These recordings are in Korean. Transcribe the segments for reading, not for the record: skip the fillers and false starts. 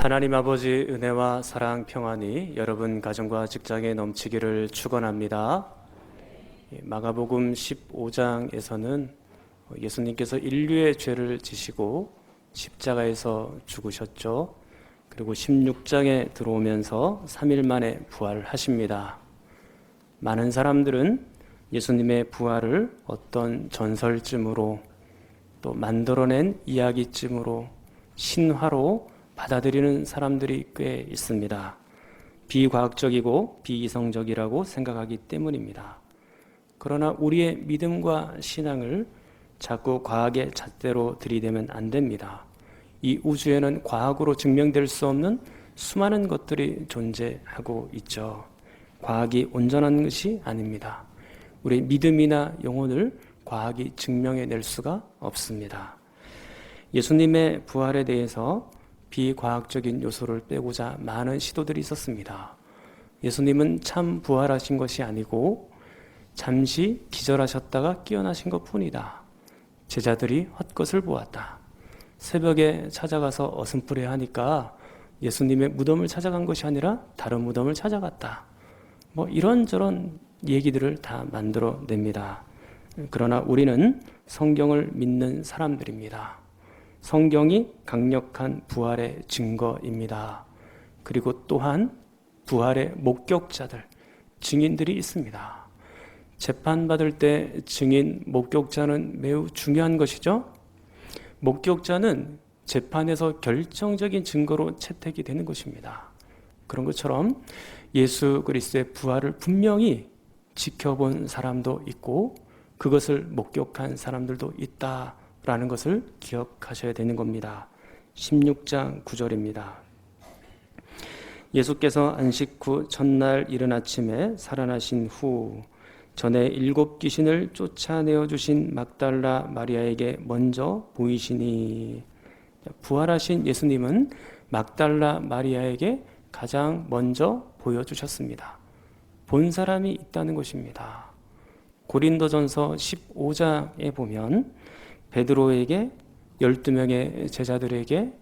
하나님 아버지 은혜와 사랑 평안이 여러분 가정과 직장에 넘치기를 축원합니다. 마가복음 15장에서는 예수님께서 인류의 죄를 지시고 십자가에서 죽으셨죠. 그리고 16장에 들어오면서 3일 만에 부활하십니다. 많은 사람들은 예수님의 부활을 어떤 전설쯤으로 또 만들어낸 이야기쯤으로 신화로 받아들이는 사람들이 꽤 있습니다. 비과학적이고 비이성적이라고 생각하기 때문입니다. 그러나 우리의 믿음과 신앙을 자꾸 과학의 잣대로 들이대면 안 됩니다. 이 우주에는 과학으로 증명될 수 없는 수많은 것들이 존재하고 있죠. 과학이 온전한 것이 아닙니다. 우리의 믿음이나 영혼을 과학이 증명해낼 수가 없습니다. 예수님의 부활에 대해서 비과학적인 요소를 빼고자 많은 시도들이 있었습니다. 예수님은 참 부활하신 것이 아니고 잠시 기절하셨다가 깨어나신 것뿐이다. 제자들이 헛것을 보았다. 새벽에 찾아가서 어슴푸레하니까 예수님의 무덤을 찾아간 것이 아니라 다른 무덤을 찾아갔다. 이런저런 얘기들을 다 만들어냅니다. 그러나 우리는 성경을 믿는 사람들입니다. 성경이 강력한 부활의 증거입니다. 그리고 또한 부활의 목격자들, 증인들이 있습니다. 재판받을 때 증인, 목격자는 매우 중요한 것이죠. 목격자는 재판에서 결정적인 증거로 채택이 되는 것입니다. 그런 것처럼 예수 그리스도의 부활을 분명히 지켜본 사람도 있고 그것을 목격한 사람들도 있다라는 것을 기억하셔야 되는 겁니다. 16장 9절입니다. 예수께서 안식 후 첫날 이른 아침에 살아나신 후 전에 7 귀신을 쫓아내어 주신 막달라 마리아에게 먼저 보이시니, 부활하신 예수님은 막달라 마리아에게 가장 먼저 보여주셨습니다. 본 사람이 있다는 것입니다. 고린도전서 15장에 보면 베드로에게 12명의 제자들에게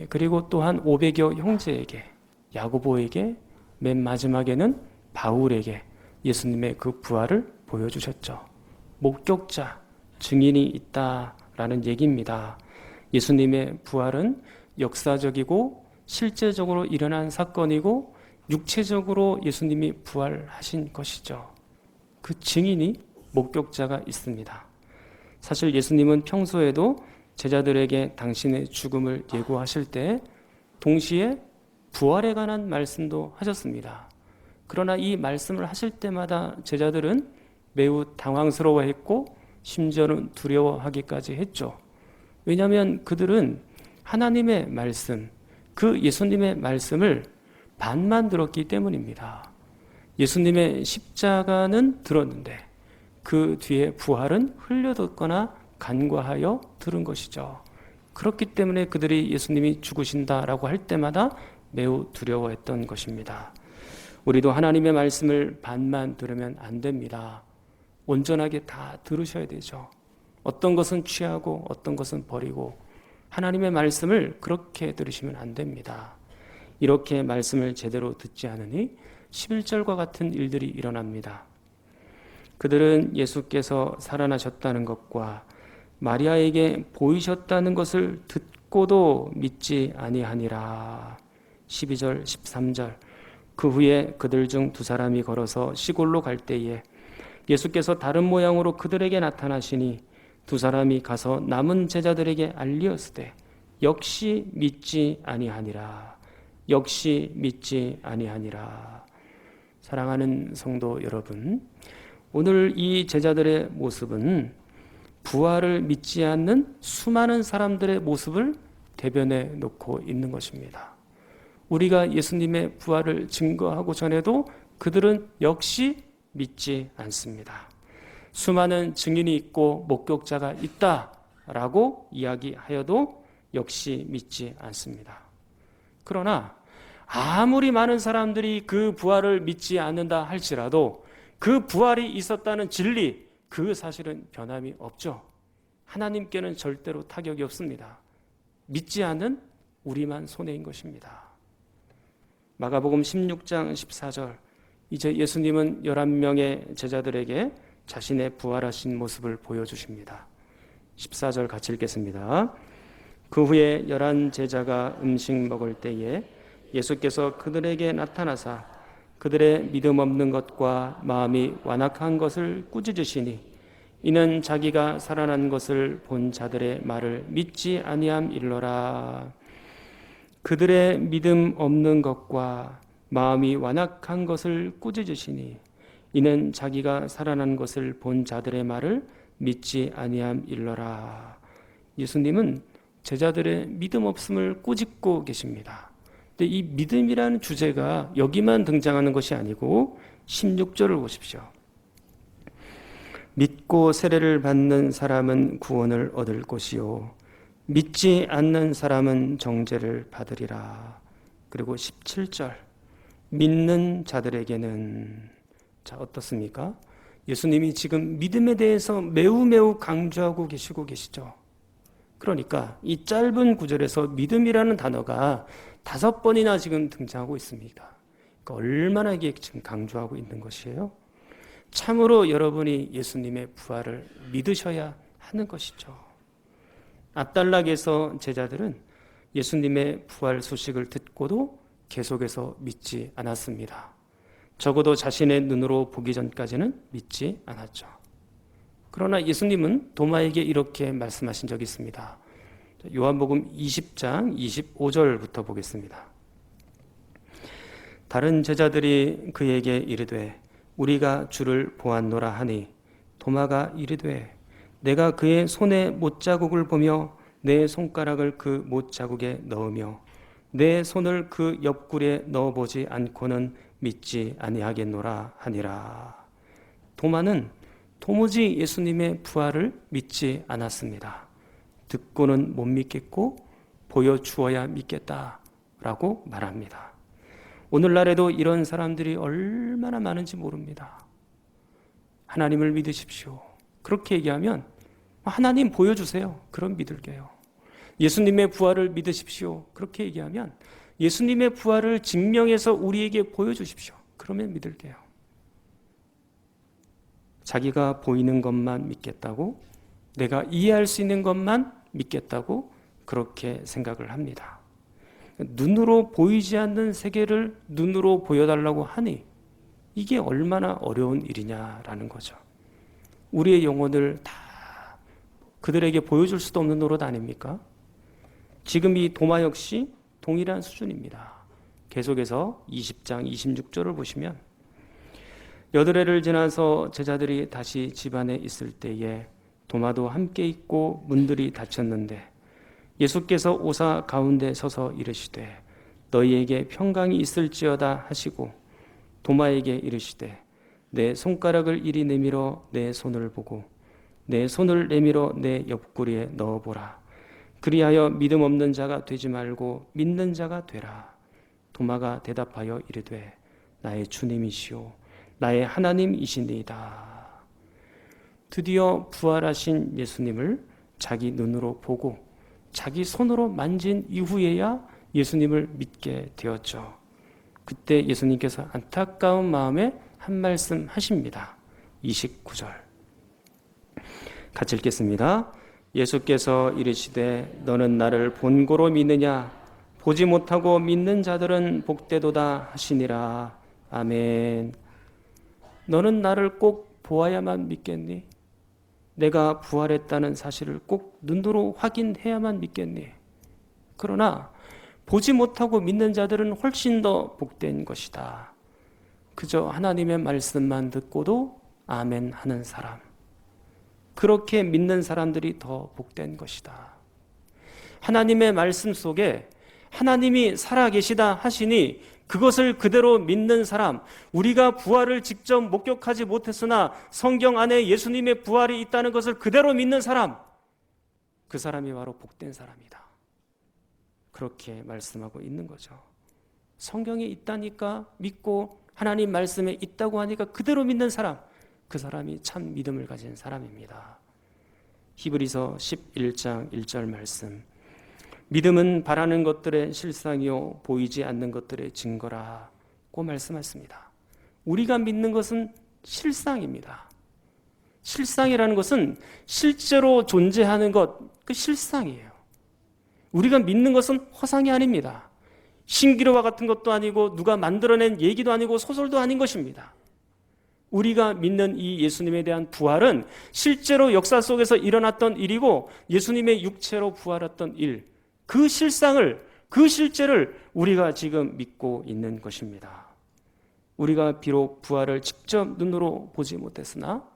그리고 또한 500여 형제에게 야고보에게 맨 마지막에는 바울에게 예수님의 그 부활을 보여주셨죠. 목격자, 증인이 있다라는 얘기입니다. 예수님의 부활은 역사적이고 실제적으로 일어난 사건이고 육체적으로 예수님이 부활하신 것이죠. 그 증인이 목격자가 있습니다. 사실 예수님은 평소에도 제자들에게 당신의 죽음을 예고하실 때 동시에 부활에 관한 말씀도 하셨습니다. 그러나 이 말씀을 하실 때마다 제자들은 매우 당황스러워했고 심지어는 두려워하기까지 했죠. 왜냐하면 그들은 하나님의 말씀, 그 예수님의 말씀을 반만 들었기 때문입니다. 예수님의 십자가는 들었는데 그 뒤에 부활은 흘려듣거나 간과하여 들은 것이죠. 그렇기 때문에 그들이 예수님이 죽으신다라고 할 때마다 매우 두려워했던 것입니다. 우리도 하나님의 말씀을 반만 들으면 안 됩니다. 온전하게 다 들으셔야 되죠. 어떤 것은 취하고 어떤 것은 버리고 하나님의 말씀을 그렇게 들으시면 안 됩니다. 이렇게 말씀을 제대로 듣지 않으니 11절과 같은 일들이 일어납니다. 그들은 예수께서 살아나셨다는 것과 마리아에게 보이셨다는 것을 듣고도 믿지 아니하니라. 12절, 13절. 그 후에 그들 중 2사람이 걸어서 시골로 갈 때에 예수께서 다른 모양으로 그들에게 나타나시니 2사람이 가서 남은 제자들에게 알리었으되 역시 믿지 아니하니라. 역시 믿지 아니하니라. 사랑하는 성도 여러분, 오늘 이 제자들의 모습은 부활을 믿지 않는 수많은 사람들의 모습을 대변해 놓고 있는 것입니다. 우리가 예수님의 부활을 증거하고 전에도 그들은 역시 믿지 않습니다. 수많은 증인이 있고 목격자가 있다라고 이야기하여도 역시 믿지 않습니다. 그러나 아무리 많은 사람들이 그 부활을 믿지 않는다 할지라도 그 부활이 있었다는 진리, 그 사실은 변함이 없죠. 하나님께는 절대로 타격이 없습니다. 믿지 않는 우리만 손해인 것입니다. 마가복음 16장 14절, 이제 예수님은 11명의 제자들에게 자신의 부활하신 모습을 보여주십니다. 14절 같이 읽겠습니다. 그 후에 11 제자가 음식 먹을 때에 예수께서 그들에게 나타나사 그들의 믿음 없는 것과 마음이 완악한 것을 꾸짖으시니 이는 자기가 살아난 것을 본 자들의 말을 믿지 아니함일러라. 그들의 믿음 없는 것과 마음이 완악한 것을 꾸짖으시니 이는 자기가 살아난 것을 본 자들의 말을 믿지 아니함일러라. 예수님은 제자들의 믿음 없음을 꾸짖고 계십니다. 근데 이 믿음이라는 주제가 여기만 등장하는 것이 아니고 16절을 보십시오. 믿고 세례를 받는 사람은 구원을 얻을 것이요 믿지 않는 사람은 정죄를 받으리라. 그리고 17절, 믿는 자들에게는, 자, 어떻습니까? 예수님이 지금 믿음에 대해서 매우 강조하고 계시죠. 그러니까 이 짧은 구절에서 믿음이라는 단어가 5번이나 지금 등장하고 있습니다. 그러니까 얼마나 이게 지금 강조하고 있는 것이에요? 참으로 여러분이 예수님의 부활을 믿으셔야 하는 것이죠. 앞단락에서 제자들은 예수님의 부활 소식을 듣고도 계속해서 믿지 않았습니다. 적어도 자신의 눈으로 보기 전까지는 믿지 않았죠. 그러나 예수님은 도마에게 이렇게 말씀하신 적이 있습니다. 요한복음 20장 25절부터 보겠습니다. 다른 제자들이 그에게 이르되 우리가 주를 보았노라 하니 도마가 이르되 내가 그의 손에 못자국을 보며 내 손가락을 그 못자국에 넣으며 내 손을 그 옆구리에 넣어보지 않고는 믿지 아니하겠노라 하니라. 도마는 도무지 예수님의 부활을 믿지 않았습니다. 듣고는 못 믿겠고 보여주어야 믿겠다라고 말합니다. 오늘날에도 이런 사람들이 얼마나 많은지 모릅니다. 하나님을 믿으십시오. 그렇게 얘기하면 하나님 보여주세요. 그럼 믿을게요. 예수님의 부활을 믿으십시오. 그렇게 얘기하면 예수님의 부활을 증명해서 우리에게 보여주십시오. 그러면 믿을게요. 자기가 보이는 것만 믿겠다고, 내가 이해할 수 있는 것만 믿겠다고 그렇게 생각을 합니다. 눈으로 보이지 않는 세계를 눈으로 보여달라고 하니 이게 얼마나 어려운 일이냐라는 거죠. 우리의 영혼을 다 그들에게 보여줄 수도 없는 노릇 아닙니까? 지금 이 도마 역시 동일한 수준입니다. 계속해서 20장 26절을 보시면 여드레를 지나서 제자들이 다시 집안에 있을 때에 도마도 함께 있고 문들이 닫혔는데 예수께서 오사 가운데 서서 이르시되 너희에게 평강이 있을지어다 하시고 도마에게 이르시되 내 손가락을 이리 내밀어 내 손을 보고 내 손을 내밀어 내 옆구리에 넣어보라. 그리하여 믿음 없는 자가 되지 말고 믿는 자가 되라. 도마가 대답하여 이르되 나의 주님이시오 나의 하나님이시니이다. 드디어 부활하신 예수님을 자기 눈으로 보고 자기 손으로 만진 이후에야 예수님을 믿게 되었죠. 그때 예수님께서 안타까운 마음에 한 말씀 하십니다. 29절 같이 읽겠습니다. 예수께서 이르시되 너는 나를 본고로 믿느냐 보지 못하고 믿는 자들은 복되도다 하시니라. 아멘. 너는 나를 꼭 보아야만 믿겠니? 내가 부활했다는 사실을 꼭 눈으로 확인해야만 믿겠니? 그러나 보지 못하고 믿는 자들은 훨씬 더 복된 것이다. 그저 하나님의 말씀만 듣고도 아멘 하는 사람, 그렇게 믿는 사람들이 더 복된 것이다. 하나님의 말씀 속에 하나님이 살아계시다 하시니 그것을 그대로 믿는 사람, 우리가 부활을 직접 목격하지 못했으나 성경 안에 예수님의 부활이 있다는 것을 그대로 믿는 사람, 그 사람이 바로 복된 사람이다. 그렇게 말씀하고 있는 거죠. 성경에 있다니까 믿고 하나님 말씀에 있다고 하니까 그대로 믿는 사람, 그 사람이 참 믿음을 가진 사람입니다. 히브리서 11장 1절 말씀, 믿음은 바라는 것들의 실상이요 보이지 않는 것들의 증거라고 말씀하셨습니다. 우리가 믿는 것은 실상입니다. 실상이라는 것은 실제로 존재하는 것, 그 실상이에요. 우리가 믿는 것은 허상이 아닙니다. 신기루와 같은 것도 아니고 누가 만들어낸 얘기도 아니고 소설도 아닌 것입니다. 우리가 믿는 이 예수님에 대한 부활은 실제로 역사 속에서 일어났던 일이고 예수님의 육체로 부활했던 일, 그 실상을, 그 실제를 우리가 지금 믿고 있는 것입니다. 우리가 비록 부활을 직접 눈으로 보지 못했으나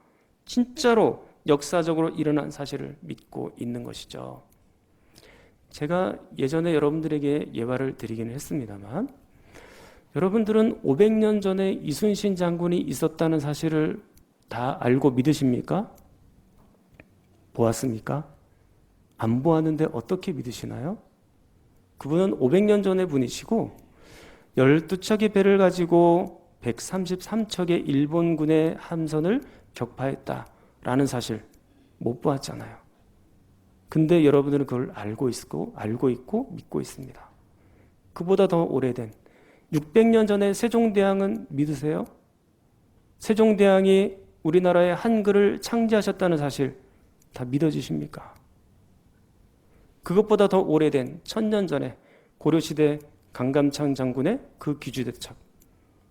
진짜로 역사적으로 일어난 사실을 믿고 있는 것이죠. 제가 예전에 여러분들에게 예화를 드리기는 했습니다만 여러분들은 500년 전에 이순신 장군이 있었다는 사실을 다 알고 믿으십니까? 보았습니까? 안 보았는데 어떻게 믿으시나요? 그분은 500년 전의 분이시고 12척의 배를 가지고 133척의 일본군의 함선을 격파했다라는 사실 못 보았잖아요. 근데 여러분들은 그걸 알고 있고 믿고 있습니다. 그보다 더 오래된 600년 전에 세종대왕은 믿으세요? 세종대왕이 우리나라의 한글을 창제하셨다는 사실 다 믿어지십니까? 그것보다 더 오래된 1000년 전에 고려시대 강감찬 장군의 그 귀주대첩,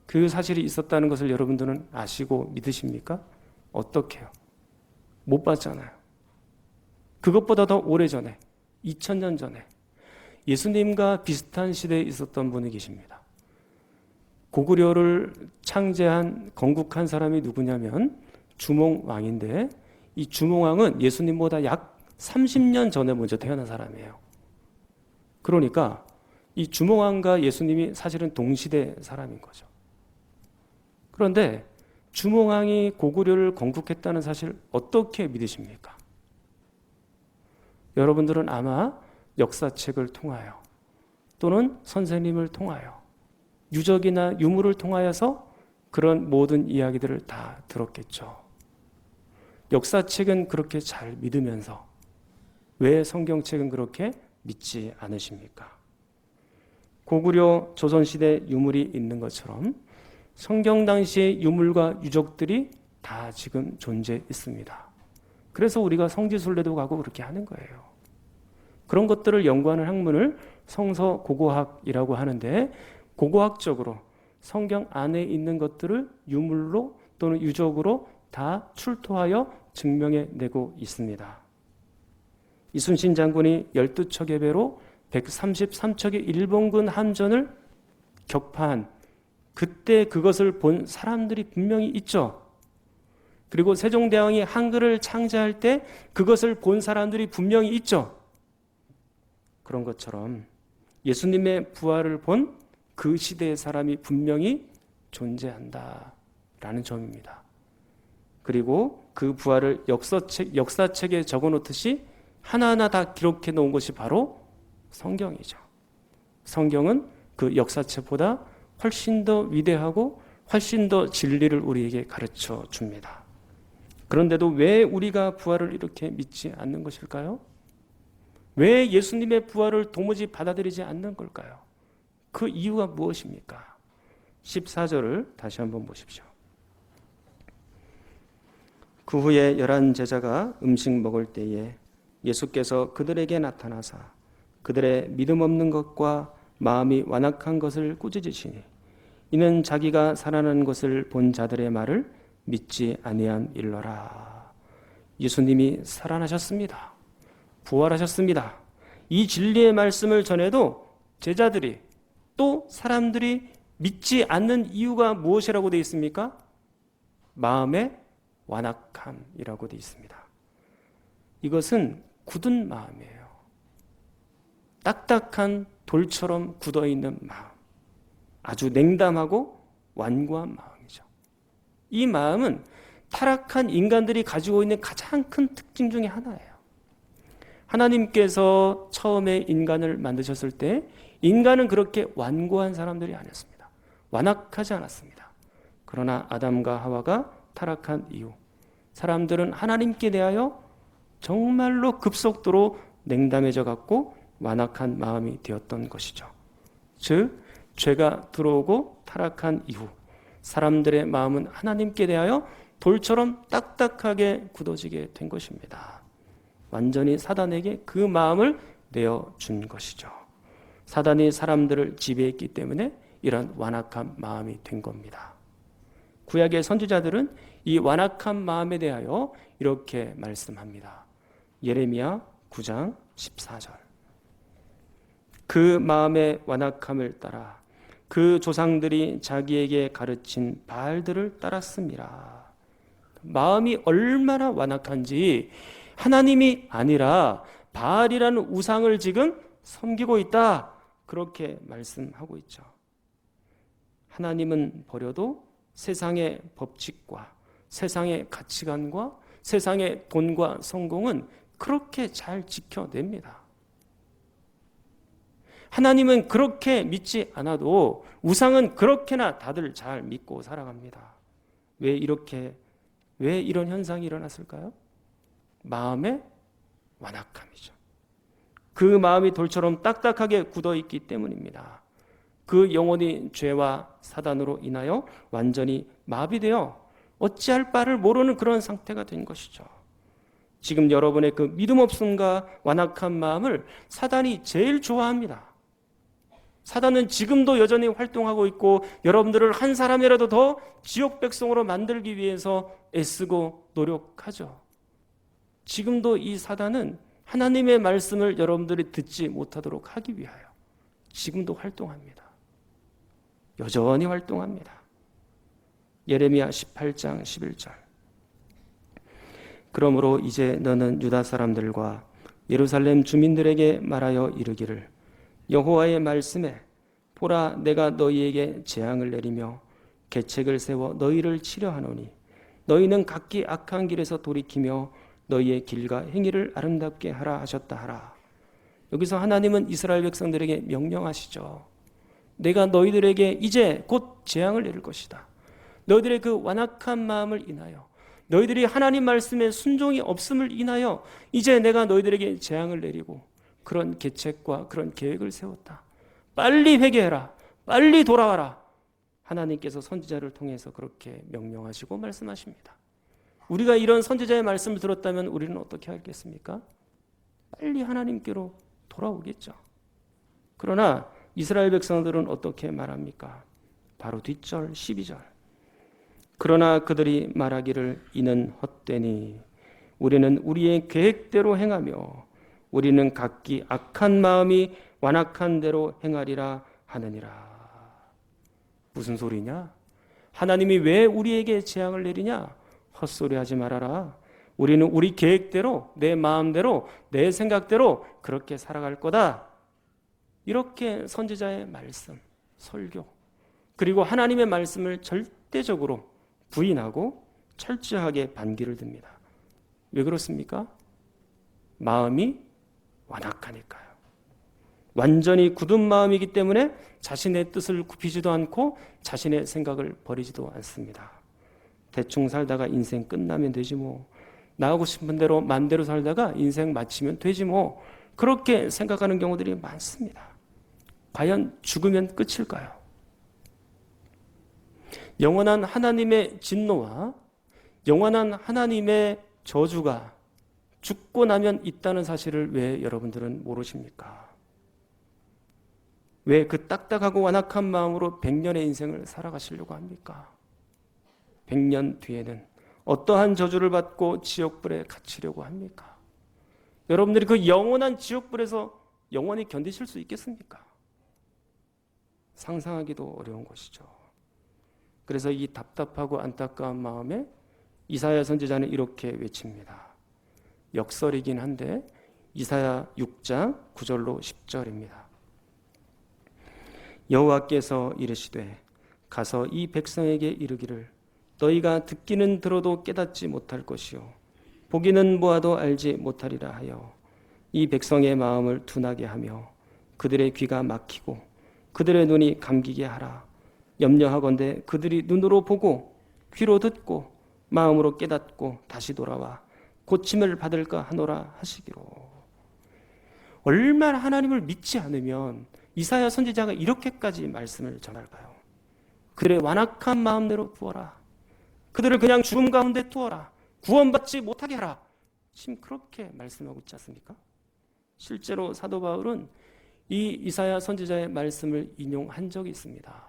그 사실이 있었다는 것을 여러분들은 아시고 믿으십니까? 어떻게 해요? 못 봤잖아요. 그것보다 더 오래전에 2000년 전에 예수님과 비슷한 시대에 있었던 분이 계십니다. 고구려를 창제한 건국한 사람이 누구냐면 주몽왕인데 이 주몽왕은 예수님보다 약 30년 전에 먼저 태어난 사람이에요. 그러니까 이 주몽왕과 예수님이 사실은 동시대 사람인 거죠. 그런데 주몽왕이 고구려를 건국했다는 사실 어떻게 믿으십니까? 여러분들은 아마 역사책을 통하여 또는 선생님을 통하여 유적이나 유물을 통하여서 그런 모든 이야기들을 다 들었겠죠. 역사책은 그렇게 잘 믿으면서 왜 성경책은 그렇게 믿지 않으십니까? 고구려 조선시대 유물이 있는 것처럼 성경 당시의 유물과 유적들이 다 지금 존재 있습니다. 그래서 우리가 성지순례도 가고 그렇게 하는 거예요. 그런 것들을 연구하는 학문을 성서고고학이라고 하는데 고고학적으로 성경 안에 있는 것들을 유물로 또는 유적으로 다 출토하여 증명해내고 있습니다. 이순신 장군이 12척의 배로 133척의 일본군 함선을 격파한 그때 그것을 본 사람들이 분명히 있죠. 그리고 세종대왕이 한글을 창제할 때 그것을 본 사람들이 분명히 있죠. 그런 것처럼 예수님의 부활을 본 그 시대의 사람이 분명히 존재한다라는 점입니다. 그리고 그 부활을 역사책에 적어놓듯이 하나하나 다 기록해 놓은 것이 바로 성경이죠. 성경은 그 역사책보다 훨씬 더 위대하고 훨씬 더 진리를 우리에게 가르쳐 줍니다. 그런데도 왜 우리가 부활을 이렇게 믿지 않는 것일까요? 왜 예수님의 부활을 도무지 받아들이지 않는 걸까요? 그 이유가 무엇입니까? 14절을 다시 한번 보십시오. 그 후에 11 제자가 음식 먹을 때에 예수께서 그들에게 나타나사 그들의 믿음 없는 것과 마음이 완악한 것을 꾸짖으시니 이는 자기가 살아난 것을 본 자들의 말을 믿지 아니함일러라. 예수님이 살아나셨습니다. 부활하셨습니다. 이 진리의 말씀을 전해도 제자들이 또 사람들이 믿지 않는 이유가 무엇이라고 되어 있습니까? 마음의 완악함이라고 되어 있습니다. 이것은 굳은 마음이에요. 딱딱한 돌처럼 굳어있는 마음, 아주 냉담하고 완고한 마음이죠. 이 마음은 타락한 인간들이 가지고 있는 가장 큰 특징 중에 하나예요. 하나님께서 처음에 인간을 만드셨을 때 인간은 그렇게 완고한 사람들이 아니었습니다. 완악하지 않았습니다. 그러나 아담과 하와가 타락한 이후 사람들은 하나님께 대하여 정말로 급속도로 냉담해져 갔고 완악한 마음이 되었던 것이죠. 즉 죄가 들어오고 타락한 이후 사람들의 마음은 하나님께 대하여 돌처럼 딱딱하게 굳어지게 된 것입니다. 완전히 사단에게 그 마음을 내어준 것이죠. 사단이 사람들을 지배했기 때문에 이런 완악한 마음이 된 겁니다. 구약의 선지자들은 이 완악한 마음에 대하여 이렇게 말씀합니다. 예레미야 9장 14절. 그 마음의 완악함을 따라 그 조상들이 자기에게 가르친 바알들을 따랐습니다. 마음이 얼마나 완악한지 하나님이 아니라 바알이라는 우상을 지금 섬기고 있다, 그렇게 말씀하고 있죠. 하나님은 버려도 세상의 법칙과 세상의 가치관과 세상의 돈과 성공은 그렇게 잘 지켜냅니다. 하나님은 그렇게 믿지 않아도 우상은 그렇게나 다들 잘 믿고 살아갑니다. 왜 이런 현상이 일어났을까요? 마음의 완악함이죠. 그 마음이 돌처럼 딱딱하게 굳어있기 때문입니다. 그 영혼이 죄와 사단으로 인하여 완전히 마비되어 어찌할 바를 모르는 그런 상태가 된 것이죠. 지금 여러분의 그 믿음 없음과 완악한 마음을 사단이 제일 좋아합니다. 사단은 지금도 여전히 활동하고 있고 여러분들을 한 사람이라도 더 지옥 백성으로 만들기 위해서 애쓰고 노력하죠. 지금도 이 사단은 하나님의 말씀을 여러분들이 듣지 못하도록 하기 위하여 지금도 활동합니다. 여전히 활동합니다. 예레미야 18장 11절. 그러므로 이제 너는 유다 사람들과 예루살렘 주민들에게 말하여 이르기를 여호와의 말씀에 보라 내가 너희에게 재앙을 내리며 계책을 세워 너희를 치려 하노니 너희는 각기 악한 길에서 돌이키며 너희의 길과 행위를 아름답게 하라 하셨다 하라. 여기서 하나님은 이스라엘 백성들에게 명령하시죠. 내가 너희들에게 이제 곧 재앙을 내릴 것이다. 너희들의 그 완악한 마음을 인하여 너희들이 하나님 말씀에 순종이 없음을 인하여 이제 내가 너희들에게 재앙을 내리고 그런 계책과 그런 계획을 세웠다. 빨리 회개해라. 빨리 돌아와라. 하나님께서 선지자를 통해서 그렇게 명령하시고 말씀하십니다. 우리가 이런 선지자의 말씀을 들었다면 우리는 어떻게 하겠습니까? 빨리 하나님께로 돌아오겠죠. 그러나 이스라엘 백성들은 어떻게 말합니까? 바로 뒷절 12절. 그러나 그들이 말하기를 이는 헛되니 우리는 우리의 계획대로 행하며 우리는 각기 악한 마음이 완악한 대로 행하리라 하느니라. 무슨 소리냐? 하나님이 왜 우리에게 재앙을 내리냐? 헛소리 하지 말아라. 우리는 우리 계획대로, 내 마음대로, 내 생각대로 그렇게 살아갈 거다. 이렇게 선지자의 말씀, 설교, 그리고 하나님의 말씀을 절대적으로 부인하고 철저하게 반기를 듭니다. 왜 그렇습니까? 마음이 완악하니까요. 완전히 굳은 마음이기 때문에 자신의 뜻을 굽히지도 않고 자신의 생각을 버리지도 않습니다. 대충 살다가 인생 끝나면 되지 뭐. 나하고 싶은 대로 맘대로 살다가 인생 마치면 되지 뭐. 그렇게 생각하는 경우들이 많습니다. 과연 죽으면 끝일까요? 영원한 하나님의 진노와 영원한 하나님의 저주가 죽고 나면 있다는 사실을 왜 여러분들은 모르십니까? 왜 그 딱딱하고 완악한 마음으로 100년의 인생을 살아가시려고 합니까? 100년 뒤에는 어떠한 저주를 받고 지옥불에 갇히려고 합니까? 여러분들이 그 영원한 지옥불에서 영원히 견디실 수 있겠습니까? 상상하기도 어려운 것이죠. 그래서 이 답답하고 안타까운 마음에 이사야 선지자는 이렇게 외칩니다. 역설이긴 한데 이사야 6장 9절로 10절입니다. 여호와께서 이르시되 가서 이 백성에게 이르기를 너희가 듣기는 들어도 깨닫지 못할 것이요 보기는 보아도 알지 못하리라 하여 이 백성의 마음을 둔하게 하며 그들의 귀가 막히고 그들의 눈이 감기게 하라. 염려하건대 그들이 눈으로 보고 귀로 듣고 마음으로 깨닫고 다시 돌아와 고침을 받을까 하노라 하시기로. 얼마나 하나님을 믿지 않으면 이사야 선지자가 이렇게까지 말씀을 전할까요? 그들의 완악한 마음대로 두어라. 그들을 그냥 죽음 가운데 두어라. 구원받지 못하게 하라. 지금 그렇게 말씀하고 있지 않습니까? 실제로 사도 바울은 이 이사야 선지자의 말씀을 인용한 적이 있습니다.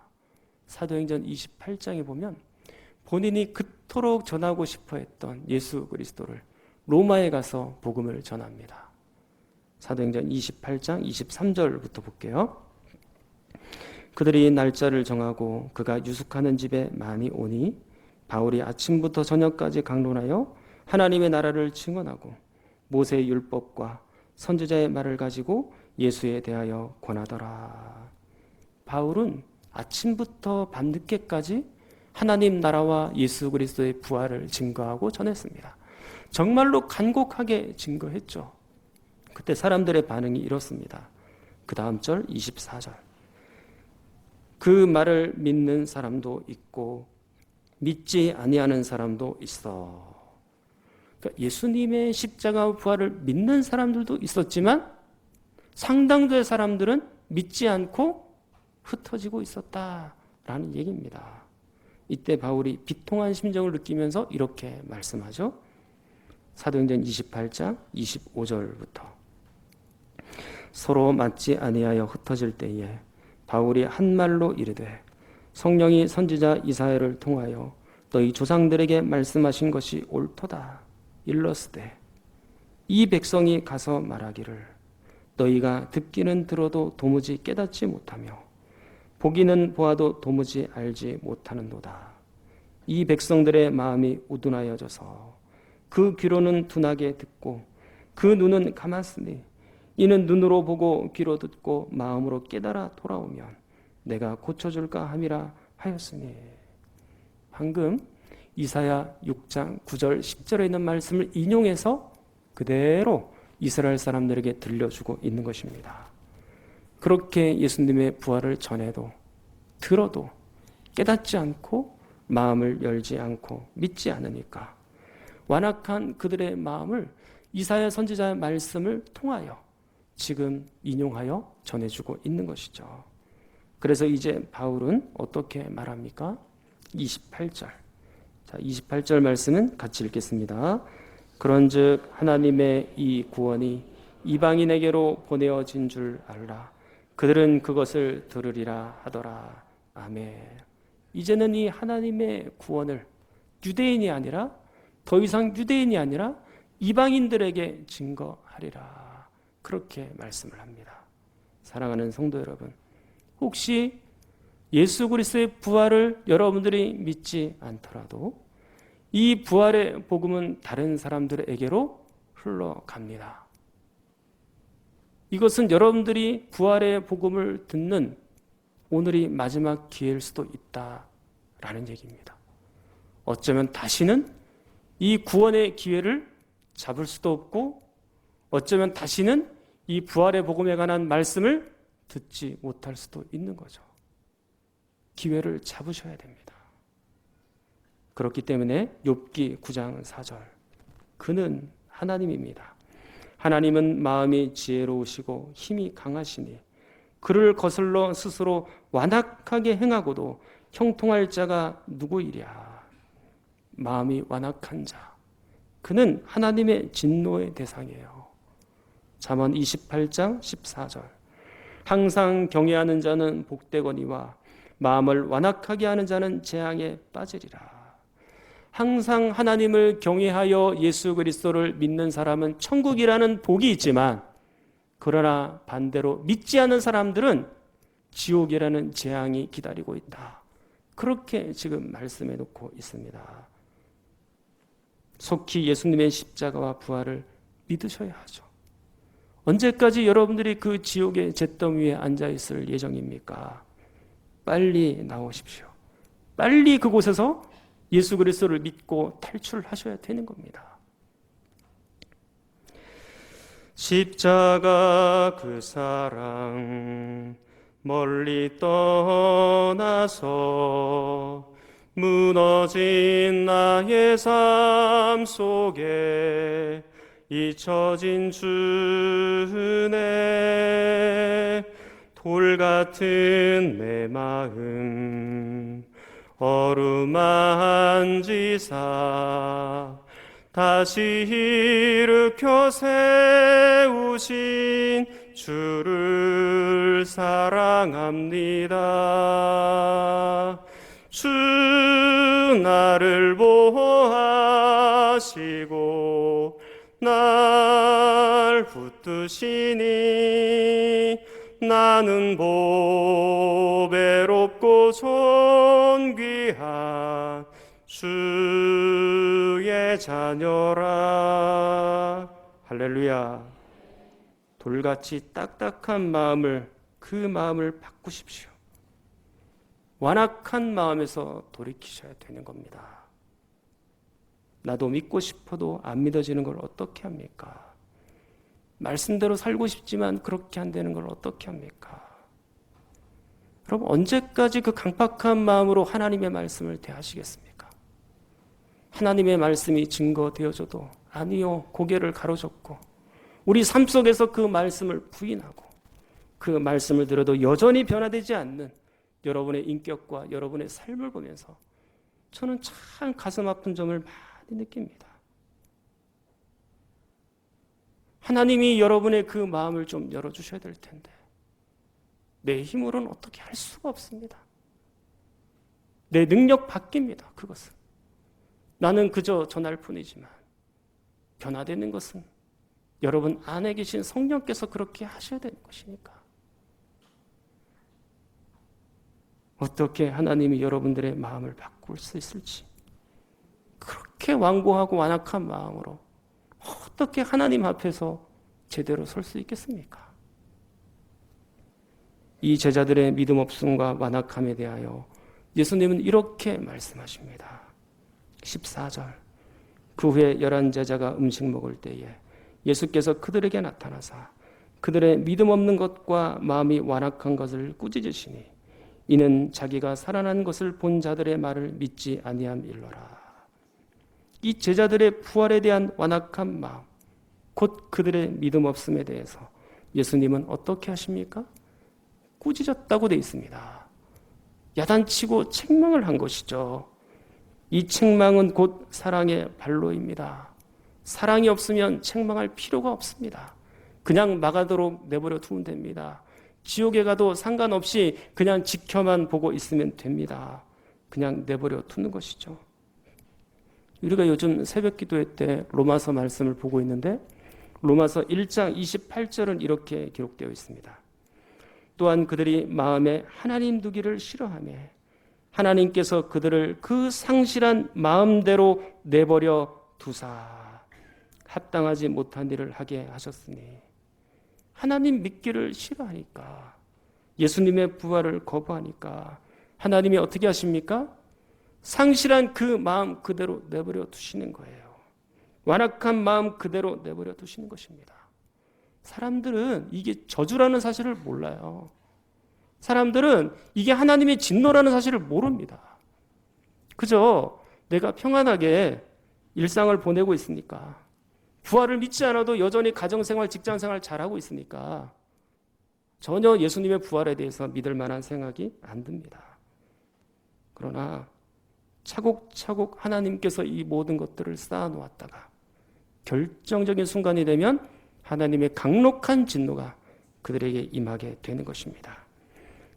사도행전 28장에 보면 본인이 그토록 전하고 싶어 했던 예수 그리스도를 로마에 가서 복음을 전합니다. 사도행전 28장 23절부터 볼게요. 그들이 날짜를 정하고 그가 유숙하는 집에 많이 오니 바울이 아침부터 저녁까지 강론하여 하나님의 나라를 증언하고 모세의 율법과 선지자의 말을 가지고 예수에 대하여 권하더라. 바울은 아침부터 밤늦게까지 하나님 나라와 예수 그리스도의 부활을 증거하고 전했습니다. 정말로 간곡하게 증거했죠. 그때 사람들의 반응이 이렇습니다. 그 다음 절 24절. 그 말을 믿는 사람도 있고 믿지 아니하는 사람도 있어. 그러니까 예수님의 십자가 부활을 믿는 사람들도 있었지만 상당수의 사람들은 믿지 않고 흩어지고 있었다라는 얘기입니다. 이때 바울이 비통한 심정을 느끼면서 이렇게 말씀하죠. 사도행전 28장 25절부터 서로 맞지 아니하여 흩어질 때에 바울이 한 말로 이르되 성령이 선지자 이사야를 통하여 너희 조상들에게 말씀하신 것이 옳도다. 일렀으되 이 백성이 가서 말하기를 너희가 듣기는 들어도 도무지 깨닫지 못하며 보기는 보아도 도무지 알지 못하는도다. 이 백성들의 마음이 우둔하여져서 그 귀로는 둔하게 듣고 그 눈은 감았으니 이는 눈으로 보고 귀로 듣고 마음으로 깨달아 돌아오면 내가 고쳐줄까 함이라 하였으니. 방금 이사야 6장 9절 10절에 있는 말씀을 인용해서 그대로 이스라엘 사람들에게 들려주고 있는 것입니다. 그렇게 예수님의 부활을 전해도 들어도 깨닫지 않고 마음을 열지 않고 믿지 않으니까 완악한 그들의 마음을 이사야 선지자의 말씀을 통하여 지금 인용하여 전해주고 있는 것이죠. 그래서 이제 바울은 어떻게 말합니까? 28절. 자, 28절 말씀은 같이 읽겠습니다. 그런즉 하나님의 이 구원이 이방인에게로 보내어진 줄 알라. 그들은 그것을 들으리라 하더라. 아멘. 이제는 이 하나님의 구원을 유대인이 아니라 더 이상 유대인이 아니라 이방인들에게 증거하리라. 그렇게 말씀을 합니다. 사랑하는 성도 여러분, 혹시 예수 그리스도의 부활을 여러분들이 믿지 않더라도 이 부활의 복음은 다른 사람들에게로 흘러갑니다. 이것은 여러분들이 부활의 복음을 듣는 오늘이 마지막 기회일 수도 있다라는 얘기입니다. 어쩌면 다시는 이 구원의 기회를 잡을 수도 없고 어쩌면 다시는 이 부활의 복음에 관한 말씀을 듣지 못할 수도 있는 거죠. 기회를 잡으셔야 됩니다. 그렇기 때문에 욥기 9장 4절 그는 하나님입니다. 하나님은 마음이 지혜로우시고 힘이 강하시니 그를 거슬러 스스로 완악하게 행하고도 형통할 자가 누구이랴. 마음이 완악한 자 그는 하나님의 진노의 대상이에요. 잠언 28장 14절 항상 경외하는 자는 복되거니와 마음을 완악하게 하는 자는 재앙에 빠지리라. 항상 하나님을 경외하여 예수 그리스도를 믿는 사람은 천국이라는 복이 있지만 그러나 반대로 믿지 않는 사람들은 지옥이라는 재앙이 기다리고 있다. 그렇게 지금 말씀해 놓고 있습니다. 속히 예수님의 십자가와 부활을 믿으셔야 하죠. 언제까지 여러분들이 그 지옥의 잿더미 위에 앉아 있을 예정입니까? 빨리 나오십시오. 빨리 그곳에서 예수 그리스도를 믿고 탈출하셔야 되는 겁니다. 십자가 그 사랑 멀리 떠나서 무너진 나의 삶 속에 잊혀진 주네 돌 같은 내 마음 어루만지사 다시 일으켜 세우신 주를 사랑합니다. 주 나를 보호하시고 날 붙드시니 나는 보배롭고 존귀한 주의 자녀라. 할렐루야. 돌같이 딱딱한 마음을, 그 마음을 바꾸십시오. 완악한 마음에서 돌이키셔야 되는 겁니다. 나도 믿고 싶어도 안 믿어지는 걸 어떻게 합니까? 말씀대로 살고 싶지만 그렇게 안 되는 걸 어떻게 합니까? 여러분, 언제까지 그 강팍한 마음으로 하나님의 말씀을 대하시겠습니까? 하나님의 말씀이 증거되어져도 아니요, 고개를 가로젓고 우리 삶 속에서 그 말씀을 부인하고 그 말씀을 들어도 여전히 변화되지 않는 여러분의 인격과 여러분의 삶을 보면서 저는 참 가슴 아픈 점을 많이 느낍니다. 하나님이 여러분의 그 마음을 좀 열어주셔야 될 텐데 내 힘으로는 어떻게 할 수가 없습니다. 내 능력 바뀝니다. 그것은 나는 그저 전할 뿐이지만 변화되는 것은 여러분 안에 계신 성령께서 그렇게 하셔야 되는 것이니까. 어떻게 하나님이 여러분들의 마음을 바꿀 수 있을지, 그렇게 완고하고 완악한 마음으로 어떻게 하나님 앞에서 제대로 설 수 있겠습니까? 이 제자들의 믿음 없음과 완악함에 대하여 예수님은 이렇게 말씀하십니다. 14절. 그 후에 11 제자가 음식 먹을 때에 예수께서 그들에게 나타나사 그들의 믿음 없는 것과 마음이 완악한 것을 꾸짖으시니 이는 자기가 살아난 것을 본 자들의 말을 믿지 아니함일러라. 이 제자들의 부활에 대한 완악한 마음, 곧 그들의 믿음 없음에 대해서 예수님은 어떻게 하십니까? 꾸짖었다고 되어 있습니다. 야단치고 책망을 한 것이죠. 이 책망은 곧 사랑의 발로입니다. 사랑이 없으면 책망할 필요가 없습니다. 그냥 막아도록 내버려 두면 됩니다. 지옥에 가도 상관없이 그냥 지켜만 보고 있으면 됩니다. 그냥 내버려 두는 것이죠. 우리가 요즘 새벽 기도회 때 로마서 말씀을 보고 있는데 로마서 1장 28절은 이렇게 기록되어 있습니다. 또한 그들이 마음에 하나님 두기를 싫어하며 하나님께서 그들을 그 상실한 마음대로 내버려 두사 합당하지 못한 일을 하게 하셨으니, 하나님 믿기를 싫어하니까, 예수님의 부활을 거부하니까 하나님이 어떻게 하십니까? 상실한 그 마음 그대로 내버려 두시는 거예요. 완악한 마음 그대로 내버려 두시는 것입니다. 사람들은 이게 저주라는 사실을 몰라요. 사람들은 이게 하나님의 진노라는 사실을 모릅니다. 그저 내가 평안하게 일상을 보내고 있으니까, 부활을 믿지 않아도 여전히 가정생활, 직장생활 잘하고 있으니까 전혀 예수님의 부활에 대해서 믿을 만한 생각이 안 듭니다. 그러나 차곡차곡 하나님께서 이 모든 것들을 쌓아놓았다가 결정적인 순간이 되면 하나님의 강력한 진노가 그들에게 임하게 되는 것입니다.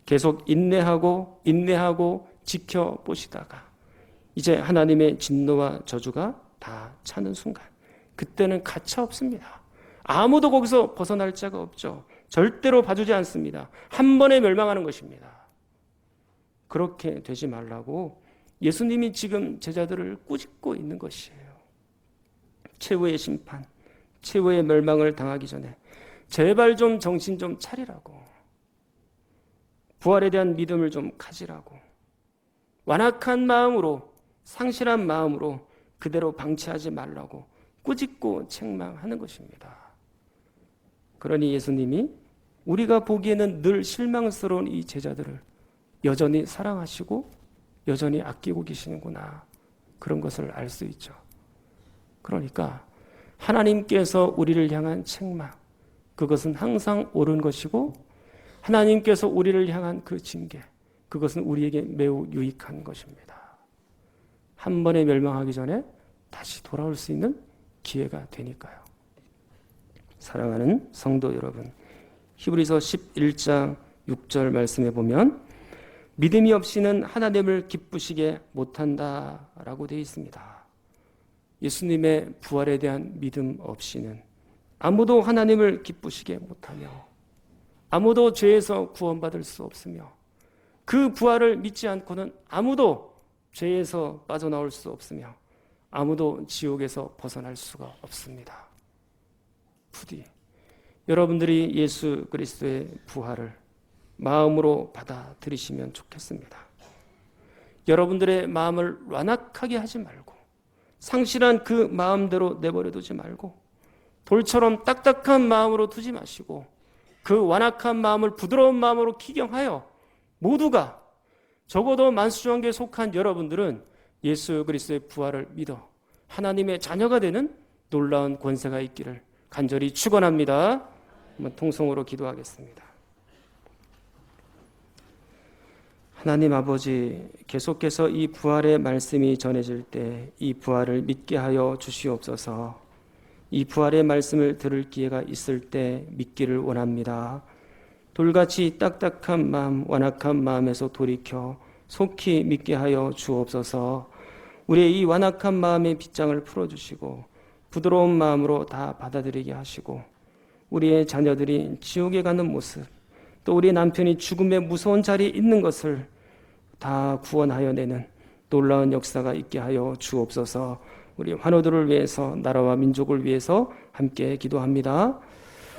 계속 인내하고 지켜보시다가 이제 하나님의 진노와 저주가 다 차는 순간, 그때는 가차 없습니다. 아무도 거기서 벗어날 자가 없죠. 절대로 봐주지 않습니다. 한 번에 멸망하는 것입니다. 그렇게 되지 말라고 예수님이 지금 제자들을 꾸짖고 있는 것이에요. 최후의 심판, 최후의 멸망을 당하기 전에 제발 좀 정신 좀 차리라고, 부활에 대한 믿음을 좀 가지라고, 완악한 마음으로, 상실한 마음으로 그대로 방치하지 말라고 꾸짖고 책망하는 것입니다. 그러니 예수님이 우리가 보기에는 늘 실망스러운 이 제자들을 여전히 사랑하시고 여전히 아끼고 계시는구나, 그런 것을 알 수 있죠. 그러니까 하나님께서 우리를 향한 책망, 그것은 항상 옳은 것이고 하나님께서 우리를 향한 그 징계, 그것은 우리에게 매우 유익한 것입니다. 한 번에 멸망하기 전에 다시 돌아올 수 있는 기회가 되니까요. 사랑하는 성도 여러분, 히브리서 11장 6절 말씀에 보면 믿음이 없이는 하나님을 기쁘시게 못한다라고 되어 있습니다. 예수님의 부활에 대한 믿음 없이는 아무도 하나님을 기쁘시게 못하며 아무도 죄에서 구원받을 수 없으며 그 부활을 믿지 않고는 아무도 죄에서 빠져나올 수 없으며 아무도 지옥에서 벗어날 수가 없습니다. 부디 여러분들이 예수 그리스도의 부활을 마음으로 받아들이시면 좋겠습니다. 여러분들의 마음을 완악하게 하지 말고 상실한 그 마음대로 내버려 두지 말고 돌처럼 딱딱한 마음으로 두지 마시고 그 완악한 마음을 부드러운 마음으로 기경하여 모두가 적어도 만수정계에 속한 여러분들은 예수 그리스도의 부활을 믿어 하나님의 자녀가 되는 놀라운 권세가 있기를 간절히 축원합니다. 한번 통성으로 기도하겠습니다. 하나님 아버지, 계속해서 이 부활의 말씀이 전해질 때 이 부활을 믿게 하여 주시옵소서. 이 부활의 말씀을 들을 기회가 있을 때 믿기를 원합니다. 돌같이 딱딱한 마음, 완악한 마음에서 돌이켜 속히 믿게 하여 주옵소서. 우리의 이 완악한 마음의 빗장을 풀어주시고 부드러운 마음으로 다 받아들이게 하시고 우리의 자녀들이 지옥에 가는 모습, 또 우리 남편이 죽음의 무서운 자리에 있는 것을 다 구원하여 내는 놀라운 역사가 있게 하여 주옵소서. 우리 환우들을 위해서, 나라와 민족을 위해서 함께 기도합니다.